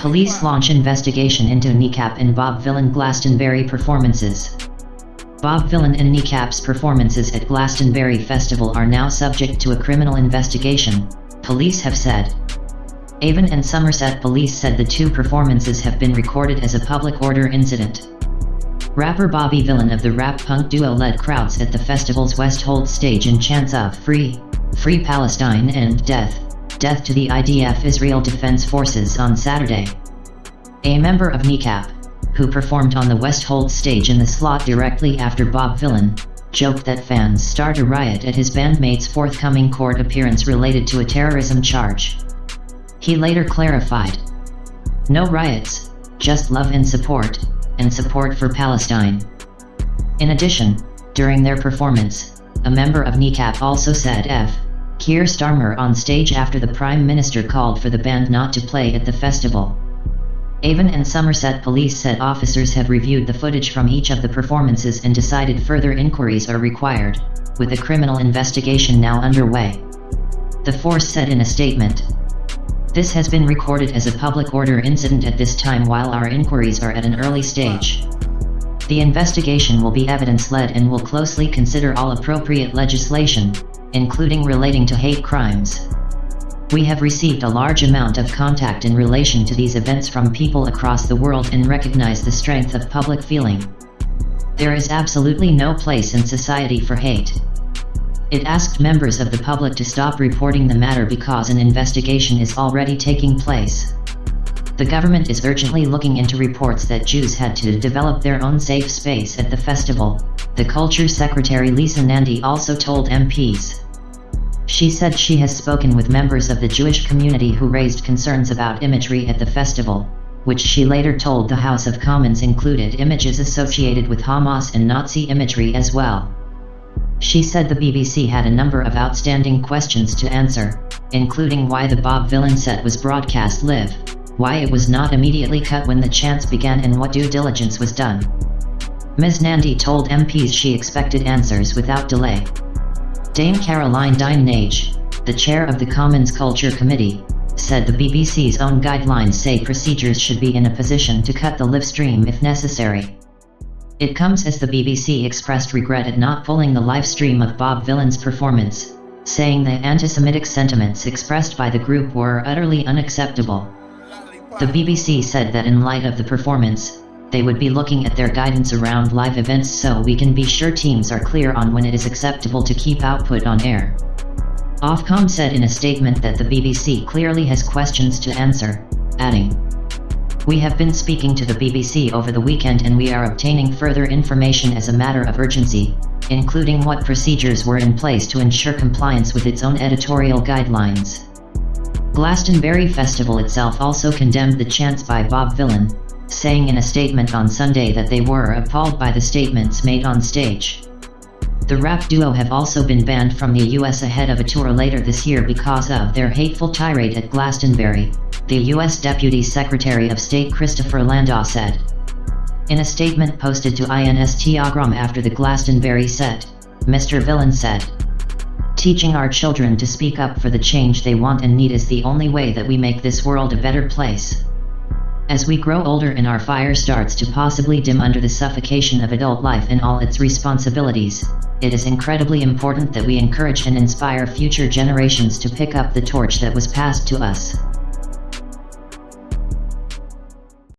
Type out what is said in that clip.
Police launch investigation into NSDAP and Bob Vylan Glastonbury performances. Bob Vylan and NSDAP's performances at Glastonbury Festival are now subject to a criminal investigation, police have said. Avon and Somerset police said the two performances have been recorded as a public order incident. Rapper Bobby Vylan of the rap-punk duo led crowds at the festival's West Hold stage in chants of Free Palestine and Death to the IDF Israel Defense Forces on Saturday. A member of NSDAP, who performed on the West Hold stage in the slot directly after Bob Vylan, joked that fans start a riot at his bandmate's forthcoming court appearance related to a terrorism charge. He later clarified, "No riots, just love and support for Palestine." In addition, during their performance, a member of NSDAP also said F. Keir Starmer on stage after the Prime Minister called for the band not to play at the festival. Avon and Somerset police said officers have reviewed the footage from each of the performances and decided further inquiries are required, with a criminal investigation now underway. The force said in a statement, "This has been recorded as a public order incident at this time while our inquiries are at an early stage. The investigation will be evidence-led and will closely consider all appropriate legislation, including relating to hate crimes. We have received a large amount of contact in relation to these events from people across the world and recognize the strength of public feeling. There is absolutely no place in society for hate." It asked members of the public to stop reporting the matter because an investigation is already taking place. The government is urgently looking into reports that Jews had to develop their own safe space at the festival, the Culture Secretary Lisa Nandy also told MPs. She said she has spoken with members of the Jewish community who raised concerns about imagery at the festival, which she later told the House of Commons included images associated with Hamas and Nazi imagery as well. She said the BBC had a number of outstanding questions to answer, including why the Bob Vylan set was broadcast live, why it was not immediately cut when the chants began and what due diligence was done. Ms. Nandy told MPs she expected answers without delay. Dame Caroline Dine-Nage, the chair of the Commons Culture Committee, said the BBC's own guidelines say procedures should be in a position to cut the live stream if necessary. It comes as the BBC expressed regret at not pulling the live stream of Bob Vylan's performance, saying the anti-Semitic sentiments expressed by the group were utterly unacceptable. The BBC said that in light of the performance, they would be looking at their guidance around live events so we can be sure teams are clear on when it is acceptable to keep output on air. Ofcom said in a statement that the BBC clearly has questions to answer, adding, "We have been speaking to the BBC over the weekend and we are obtaining further information as a matter of urgency, including what procedures were in place to ensure compliance with its own editorial guidelines." Glastonbury Festival itself also condemned the chants by Bob Vylan, saying in a statement on Sunday that they were appalled by the statements made on stage. The rap duo have also been banned from the US ahead of a tour later this year because of their hateful tirade at Glastonbury, the US Deputy Secretary of State Christopher Landau said. In a statement posted to Instagram after the Glastonbury set, Mr. Vylan said, "Teaching our children to speak up for the change they want and need is the only way that we make this world a better place. As we grow older and our fire starts to possibly dim under the suffocation of adult life and all its responsibilities, it is incredibly important that we encourage and inspire future generations to pick up the torch that was passed to us."